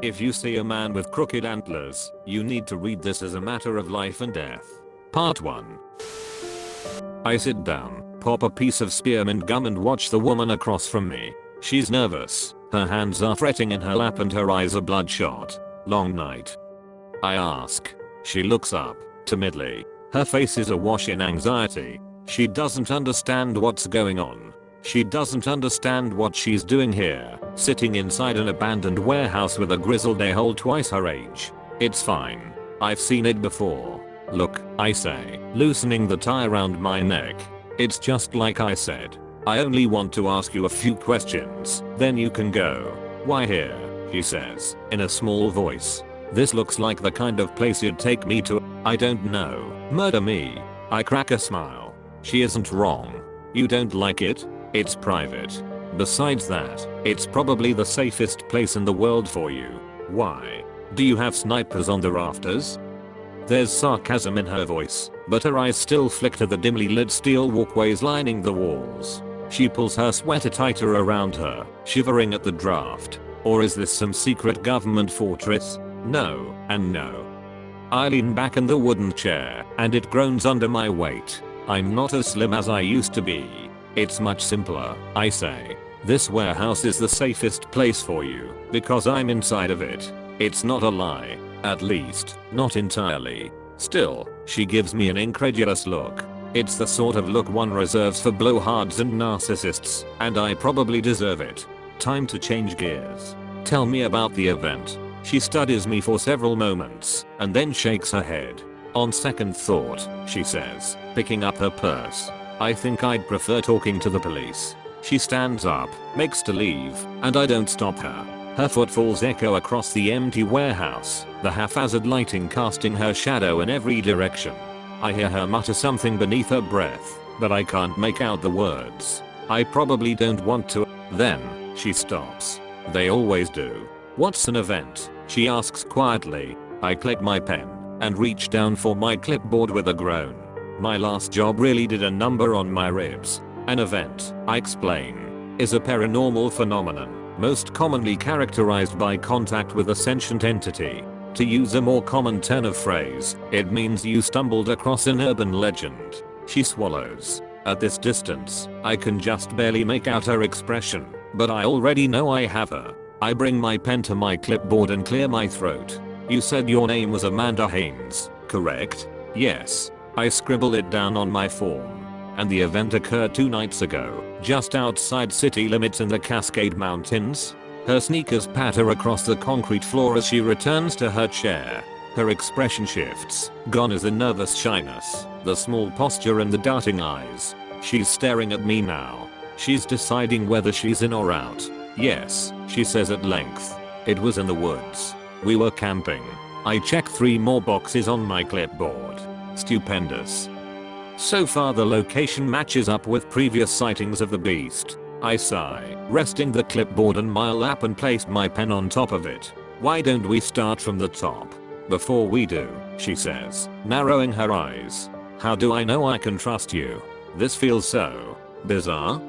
If you see a man with crooked antlers, you need to read this as a matter of life and death. Part 1. I sit down, pop a piece of spearmint gum and watch the woman across from me. She's nervous, her hands are fretting in her lap and her eyes are bloodshot. Long night. I ask. She looks up, timidly. Her face is awash in anxiety. She doesn't understand what's going on. She doesn't understand what she's doing here, sitting inside an abandoned warehouse with a grizzled a-hole twice her age. It's fine. I've seen it before. Look, I say, loosening the tie around my neck. It's just like I said. I only want to ask you a few questions, then you can go. Why here? He says, in a small voice. This looks like the kind of place you'd take me to. I don't know. Murder me. I crack a smile. She isn't wrong. You don't like it? It's private. Besides that, it's probably the safest place in the world for you. Why? Do you have snipers on the rafters? There's sarcasm in her voice, but her eyes still flick to the dimly lit steel walkways lining the walls. She pulls her sweater tighter around her, shivering at the draft. Or is this some secret government fortress? No, and no. I lean back in the wooden chair, and it groans under my weight. I'm not as slim as I used to be. It's much simpler, I say. This warehouse is the safest place for you, because I'm inside of it. It's not a lie. At least, not entirely. Still, she gives me an incredulous look. It's the sort of look one reserves for blowhards and narcissists, and I probably deserve it. Time to change gears. Tell me about the event. She studies me for several moments, and then shakes her head. On second thought, she says, picking up her purse. I think I'd prefer talking to the police. She stands up, makes to leave, and I don't stop her. Her footfalls echo across the empty warehouse, the haphazard lighting casting her shadow in every direction. I hear her mutter something beneath her breath, but I can't make out the words. I probably don't want to. Then, she stops. They always do. What's an event? She asks quietly. I click my pen, and reach down for my clipboard with a groan. My last job really did a number on my ribs. An event, I explain, is a paranormal phenomenon, most commonly characterized by contact with a sentient entity. To use a more common turn of phrase, it means you stumbled across an urban legend. She swallows. At this distance, I can just barely make out her expression, but I already know I have her. I bring my pen to my clipboard and clear my throat. You said your name was Amanda Haynes, correct? Yes. I scribble it down on my form. And the event occurred 2 nights ago, just outside city limits in the Cascade Mountains. Her sneakers patter across the concrete floor as she returns to her chair. Her expression shifts, gone is the nervous shyness, the small posture and the darting eyes. She's staring at me now. She's deciding whether she's in or out. Yes, she says at length. It was in the woods. We were camping. I check 3 more boxes on my clipboard. Stupendous. So far the location matches up with previous sightings of the beast. I sigh, resting the clipboard on my lap and place my pen on top of it. Why don't we start from the top? Before we do, she says, narrowing her eyes. How do I know I can trust you? This feels so bizarre.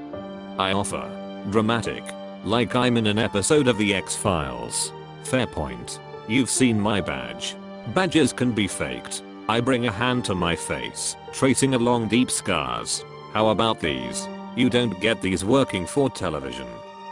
I offer. Dramatic. Like I'm in an episode of the X-Files. Fair point. You've seen my badge. Badges can be faked. I bring a hand to my face, tracing along deep scars. How about these? You don't get these working for television.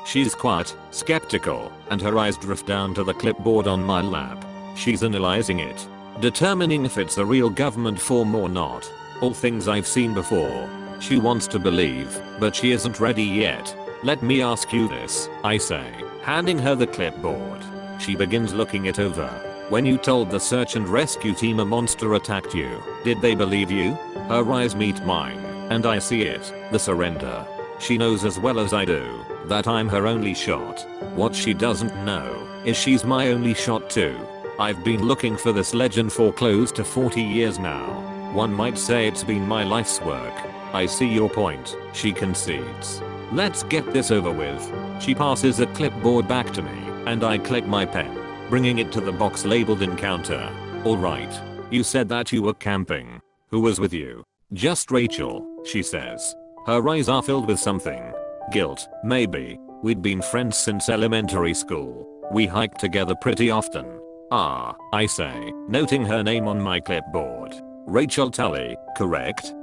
She's quiet, skeptical, and her eyes drift down to the clipboard on my lap. She's analyzing it, determining if it's a real government form or not. All things I've seen before. She wants to believe, but she isn't ready yet. Let me ask you this, I say, handing her the clipboard. She begins looking it over. When you told the search and rescue team a monster attacked you, did they believe you? Her eyes meet mine, and I see it, the surrender. She knows as well as I do that I'm her only shot. What she doesn't know is she's my only shot too. I've been looking for this legend for close to 40 years now. One might say it's been my life's work. I see your point, she concedes. Let's get this over with. She passes the clipboard back to me, and I click my pen, bringing it to the box labeled encounter. Alright. You said that you were camping. Who was with you? Just Rachel, she says. Her eyes are filled with something. Guilt, maybe. We'd been friends since elementary school. We hike together pretty often. Ah, I say, noting her name on my clipboard. Rachel Tully, correct?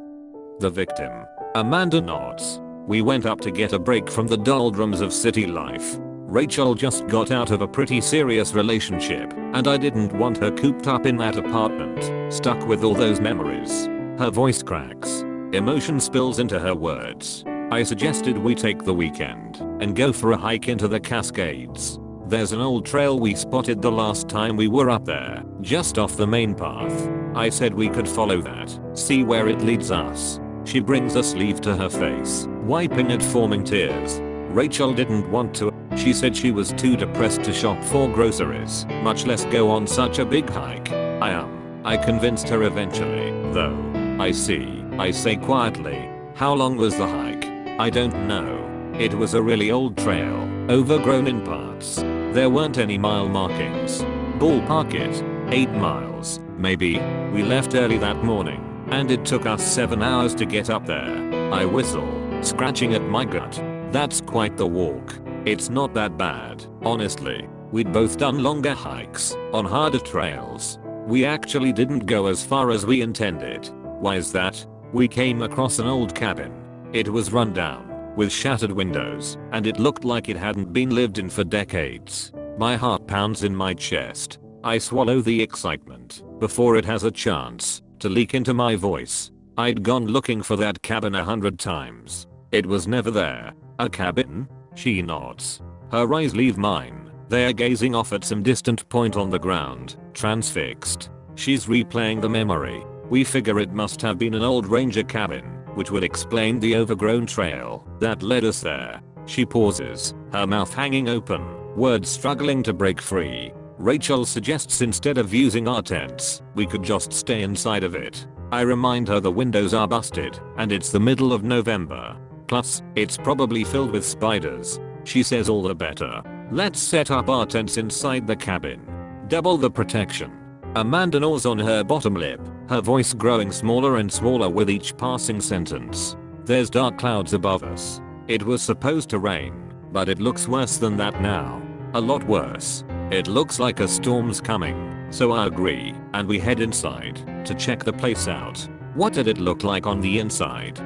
The victim. Amanda nods. We went up to get a break from the doldrums of city life. Rachel just got out of a pretty serious relationship, and I didn't want her cooped up in that apartment, stuck with all those memories. Her voice cracks. Emotion spills into her words. I suggested we take the weekend and go for a hike into the Cascades. There's an old trail we spotted the last time we were up there, just off the main path. I said we could follow that, see where it leads us. She brings a sleeve to her face, wiping at forming tears. Rachel didn't want to. She said she was too depressed to shop for groceries, much less go on such a big hike. I convinced her eventually, though. I say quietly. How long was the hike? I don't know. It was a really old trail, overgrown in parts. There weren't any mile markings. Ballpark it. 8 miles, maybe. We left early that morning, and it took us 7 hours to get up there. I whistle, scratching at my gut. That's quite the walk. It's not that bad, honestly. We'd both done longer hikes, on harder trails. We actually didn't go as far as we intended. Why is that? We came across an old cabin. It was run down, with shattered windows, and it looked like it hadn't been lived in for decades. My heart pounds in my chest. I swallow the excitement before it has a chance to leak into my voice. I'd gone looking for that cabin 100 times. It was never there. A cabin? She nods. Her eyes leave mine. They are gazing off at some distant point on the ground, transfixed. She's replaying the memory. We figure it must have been an old ranger cabin, which would explain the overgrown trail that led us there. She pauses, her mouth hanging open, words struggling to break free. Rachel suggests instead of using our tents, we could just stay inside of it. I remind her the windows are busted, and it's the middle of November. Plus, it's probably filled with spiders. She says all the better. Let's set up our tents inside the cabin. Double the protection. Amanda gnaws on her bottom lip, her voice growing smaller and smaller with each passing sentence. There's dark clouds above us. It was supposed to rain, but it looks worse than that now. A lot worse. It looks like a storm's coming, so I agree, and we head inside to check the place out. What did it look like on the inside?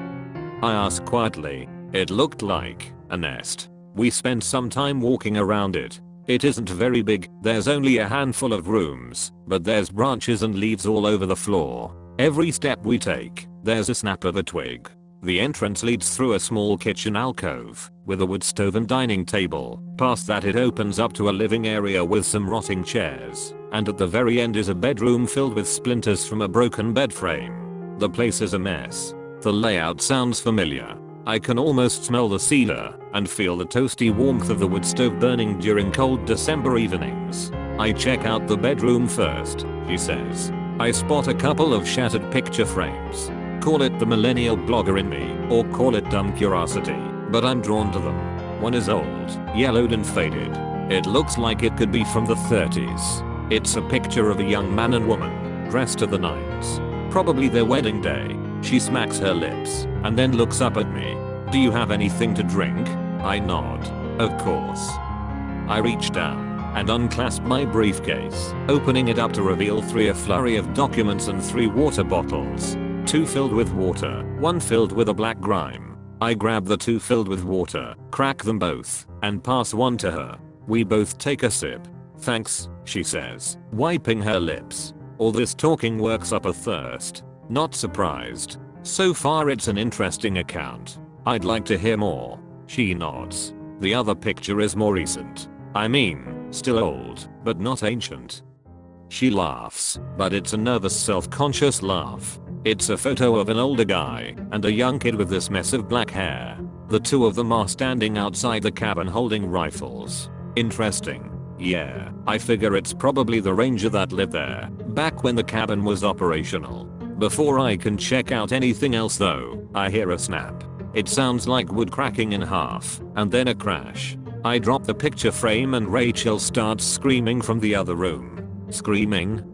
I ask quietly. It looked like a nest. We spent some time walking around it. It isn't very big, there's only a handful of rooms, but there's branches and leaves all over the floor. Every step we take, there's a snap of a twig. The entrance leads through a small kitchen alcove, with a wood stove and dining table. Past that it opens up to a living area with some rotting chairs, and at the very end is a bedroom filled with splinters from a broken bed frame. The place is a mess. The layout sounds familiar. I can almost smell the cedar and feel the toasty warmth of the wood stove burning during cold December evenings. I check out the bedroom first, she says. I spot a couple of shattered picture frames. Call it the millennial blogger in me, or call it dumb curiosity, but I'm drawn to them. One is old, yellowed and faded. It looks like it could be from the 30s. It's a picture of a young man and woman, dressed to the nines. Probably their wedding day. She smacks her lips, and then looks up at me. Do you have anything to drink? I nod. Of course. I reach down and unclasp my briefcase, opening it up to reveal a flurry of documents and 3 water bottles. 2 filled with water, 1 filled with a black grime. I grab the 2 filled with water, crack them both, and pass one to her. We both take a sip. Thanks, she says, wiping her lips. All this talking works up a thirst. Not surprised. So far it's an interesting account. I'd like to hear more. She nods. The other picture is more recent. I mean, still old, but not ancient. She laughs, but it's a nervous self-conscious laugh. It's a photo of an older guy and a young kid with this mess of black hair. The 2 of them are standing outside the cabin holding rifles. Interesting. Yeah, I figure it's probably the ranger that lived there, back when the cabin was operational. Before I can check out anything else though, I hear a snap. It sounds like wood cracking in half, and then a crash. I drop the picture frame and Rachel starts screaming from the other room. Screaming?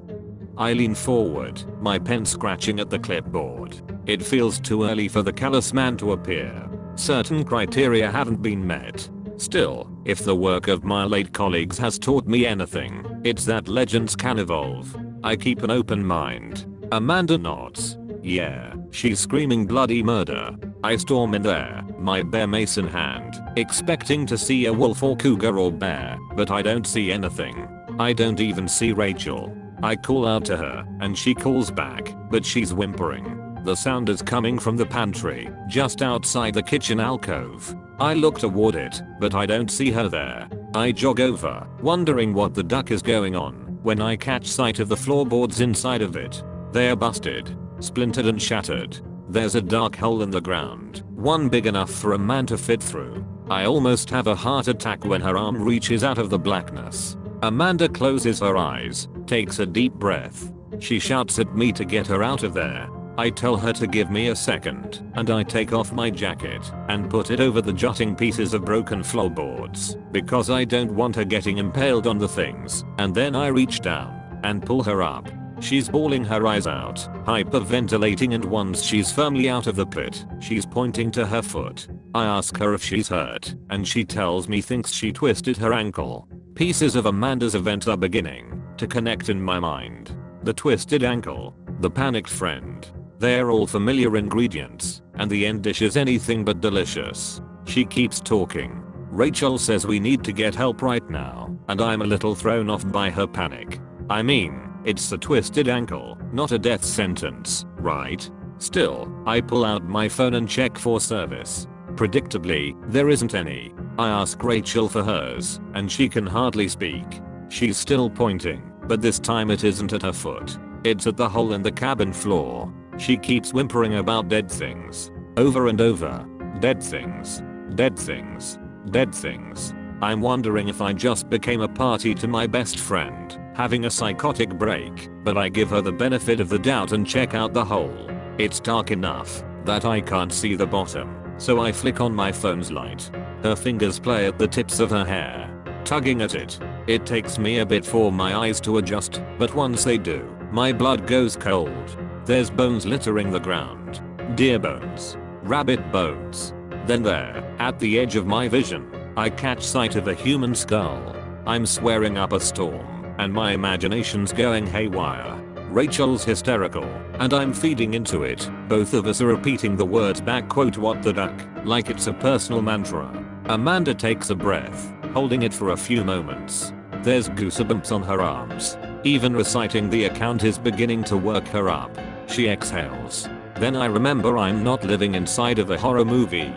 I lean forward, my pen scratching at the clipboard. It feels too early for the callous man to appear. Certain criteria haven't been met. Still, If the work of my late colleagues has taught me anything, it's that legends can evolve. I keep an open mind. Amanda nods. Yeah, she's screaming bloody murder. I storm in there, my bear mace in hand, expecting to see a wolf or cougar or bear, but I don't see anything. I don't even see Rachel. I call out to her, and she calls back, but she's whimpering. The sound is coming from the pantry, just outside the kitchen alcove. I look toward it, but I don't see her there. I jog over, wondering what the duck is going on, when I catch sight of the floorboards inside of it. They're busted, splintered and shattered. There's a dark hole in the ground, one big enough for a man to fit through. I almost have a heart attack when her arm reaches out of the blackness. Amanda closes her eyes, takes a deep breath. She shouts at me to get her out of there. I tell her to give me a second, and I take off my jacket and put it over the jutting pieces of broken floorboards because I don't want her getting impaled on the things, and then I reach down and pull her up. She's bawling her eyes out, hyperventilating, and once she's firmly out of the pit, she's pointing to her foot. I ask her if she's hurt, and she tells me thinks she twisted her ankle. Pieces of Amanda's event are beginning to connect in my mind. The twisted ankle, the panicked friend. They're all familiar ingredients, and the end dish is anything but delicious. She keeps talking. Rachel says we need to get help right now, and I'm a little thrown off by her panic. I mean, it's a twisted ankle, not a death sentence, right? Still, I pull out my phone and check for service. Predictably, there isn't any. I ask Rachel for hers, and she can hardly speak. She's still pointing, but this time it isn't at her foot. It's at the hole in the cabin floor. She keeps whimpering about dead things. Over and over. Dead things. Dead things. Dead things. I'm wondering if I just became a party to my best friend, having a psychotic break, but I give her the benefit of the doubt and check out the hole. It's dark enough that I can't see the bottom, so I flick on my phone's light. Her fingers play at the tips of her hair, tugging at it. It takes me a bit for my eyes to adjust, but once they do, my blood goes cold. There's bones littering the ground. Deer bones. Rabbit bones. Then there, at the edge of my vision, I catch sight of a human skull. I'm swearing up a storm, and my imagination's going haywire. Rachel's hysterical, and I'm feeding into it. Both of us are repeating the words back, quote what the duck, like it's a personal mantra. Amanda takes a breath, holding it for a few moments. There's goosebumps on her arms. Even reciting the account is beginning to work her up. She exhales. Then I remember I'm not living inside of a horror movie.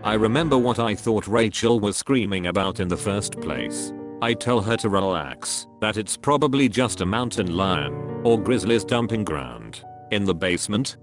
I remember what I thought Rachel was screaming about in the first place. I tell her to relax, that it's probably just a mountain lion or grizzly's dumping ground. In the basement?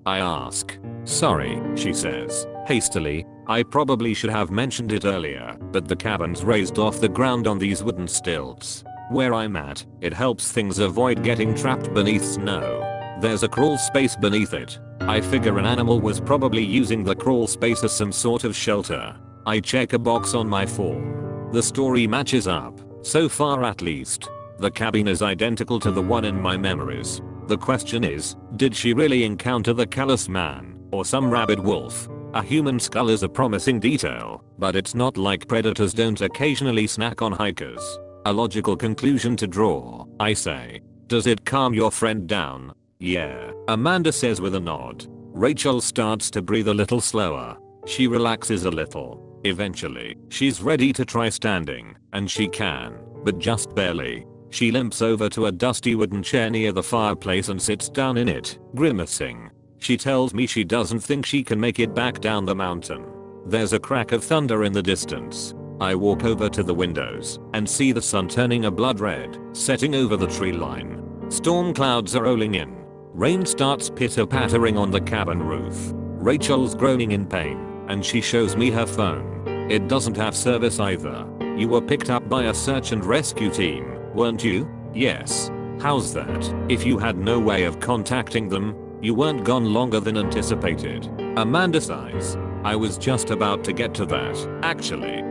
I ask. Sorry, she says, hastily. I probably should have mentioned it earlier, but the cabin's raised off the ground on these wooden stilts. Where I'm at, it helps things avoid getting trapped beneath snow. There's a crawl space beneath it. I figure an animal was probably using the crawl space as some sort of shelter. I check a box on my form. The story matches up, so far at least. The cabin is identical to the one in my memories. The question is, did she really encounter the callous man, or some rabid wolf? A human skull is a promising detail, but it's not like predators don't occasionally snack on hikers. A logical conclusion to draw, I say. Does it calm your friend down? Yeah, Amanda says with a nod. Rachel starts to breathe a little slower. She relaxes a little. Eventually, she's ready to try standing, and she can, but just barely. She limps over to a dusty wooden chair near the fireplace and sits down in it, grimacing. She tells me she doesn't think she can make it back down the mountain. There's a crack of thunder in the distance. I walk over to the windows and see the sun turning a blood red, setting over the tree line. Storm clouds are rolling in. Rain starts pitter-pattering on the cabin roof. Rachel's groaning in pain, and she shows me her phone. It doesn't have service either. You were picked up by a search and rescue team, weren't you? Yes. How's that? If you had no way of contacting them, you weren't gone longer than anticipated. Amanda sighs. I was just about to get to that, actually.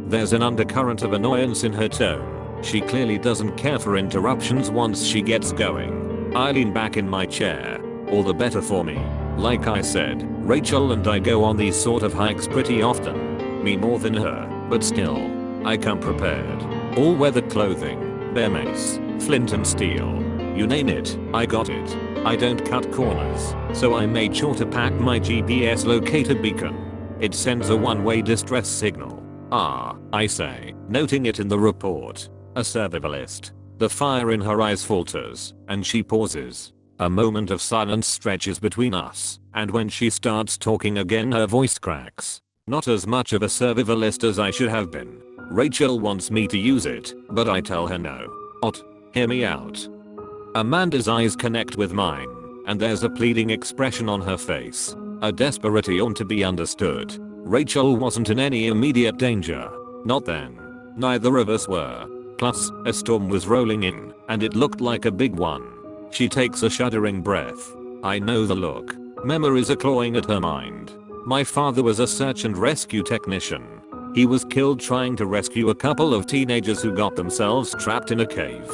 There's an undercurrent of annoyance in her tone. She clearly doesn't care for interruptions once she gets going. I lean back in my chair. All the better for me. Like I said, Rachel and I go on these sort of hikes pretty often. Me more than her, but still. I come prepared. All weather clothing, bear mace, flint and steel. You name it, I got it. I don't cut corners, so I made sure to pack my GPS locator beacon. It sends a one-way distress signal. I say, noting it in the report. A survivalist. The fire in her eyes falters, and she pauses. A moment of silence stretches between us, and when she starts talking again her voice cracks. Not as much of a survivalist as I should have been. Rachel wants me to use it, but I tell her no. Hear me out. Amanda's eyes connect with mine, and there's a pleading expression on her face. A desperate yearn to be understood. Rachel wasn't in any immediate danger. Not then. Neither of us were. Plus, a storm was rolling in, and it looked like a big one. She takes a shuddering breath. I know the look. Memories are clawing at her mind. My father was a search and rescue technician. He was killed trying to rescue a couple of teenagers who got themselves trapped in a cave.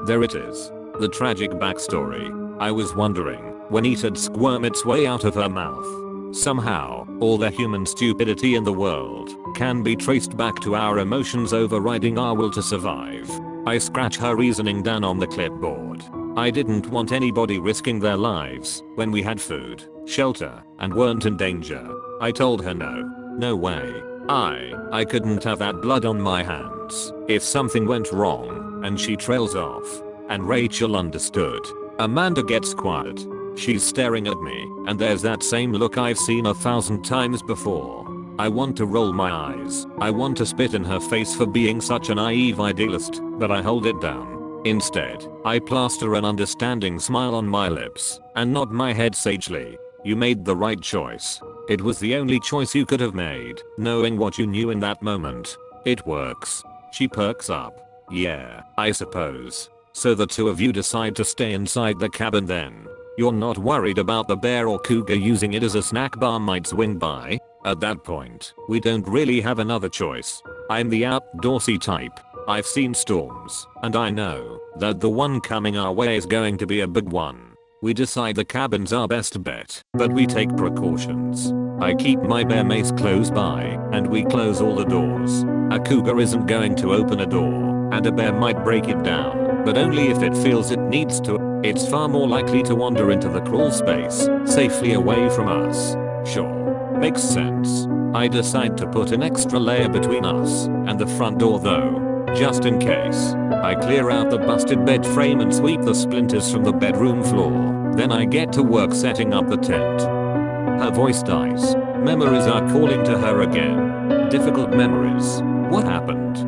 There it is. The tragic backstory. I was wondering when it'd squirm its way out of her mouth. Somehow, all the human stupidity in the world can be traced back to our emotions overriding our will to survive. I scratch her reasoning down on the clipboard. I didn't want anybody risking their lives when we had food, shelter, and weren't in danger. I told her no way. I couldn't have that blood on my hands if something went wrong, and she trails off. And Rachel understood. Amanda gets quiet. She's staring at me, and there's that same look I've seen 1,000 times before. I want to roll my eyes. I want to spit in her face for being such a naive idealist, but I hold it down. Instead, I plaster an understanding smile on my lips, and nod my head sagely. You made the right choice. It was the only choice you could have made, knowing what you knew in that moment. It works. She perks up. Yeah, I suppose. So the two of you decide to stay inside the cabin then. You're not worried about the bear or cougar using it as a snack bar might swing by? At that point, we don't really have another choice. I'm the outdoorsy type. I've seen storms, and I know that the one coming our way is going to be a big one. We decide the cabin's our best bet, but we take precautions. I keep my bear mace close by, and we close all the doors. A cougar isn't going to open a door, and a bear might break it down, but only if it feels it needs to. It's far more likely to wander into the crawl space, safely away from us. Sure. Makes sense. I decide to put an extra layer between us and the front door though, just in case. I clear out the busted bed frame and sweep the splinters from the bedroom floor. Then I get to work setting up the tent. Her voice dies. Memories are calling to her again. Difficult memories. What happened?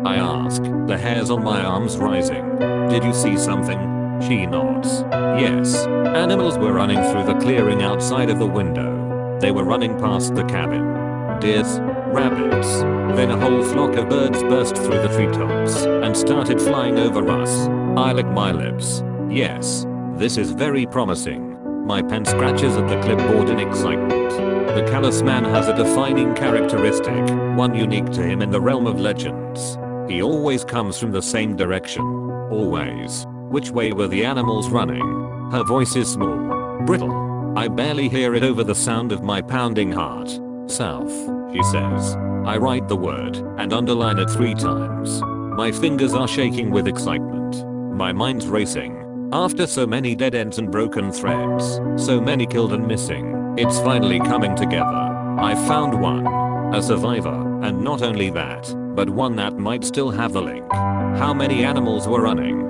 I ask, the hairs on my arms rising. Did you see something? She nods. Yes. Animals were running through the clearing outside of the window. They were running past the cabin. Deers, rabbits. Then a whole flock of birds burst through the treetops and started flying over us. I lick my lips. Yes. This is very promising. My pen scratches at the clipboard in excitement. The callous man has a defining characteristic, one unique to him in the realm of legends. He always comes from the same direction. Always. Which way were the animals running? Her voice is small, brittle. I barely hear it over the sound of my pounding heart. South, she says. I write the word and underline it 3 times. My fingers are shaking with excitement. My mind's racing. After so many dead ends and broken threads, so many killed and missing, it's finally coming together. I found one. A survivor, and not only that, but one that might still have the link. How many animals were running?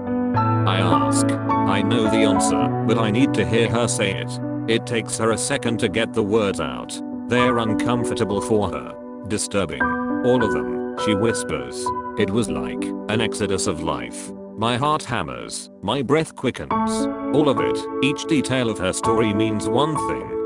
I ask. I know the answer, but I need to hear her say it. It takes her a second to get the words out. They're uncomfortable for her. Disturbing. All of them, she whispers. It was like an exodus of life. My heart hammers. My breath quickens. All of it, each detail of her story means one thing.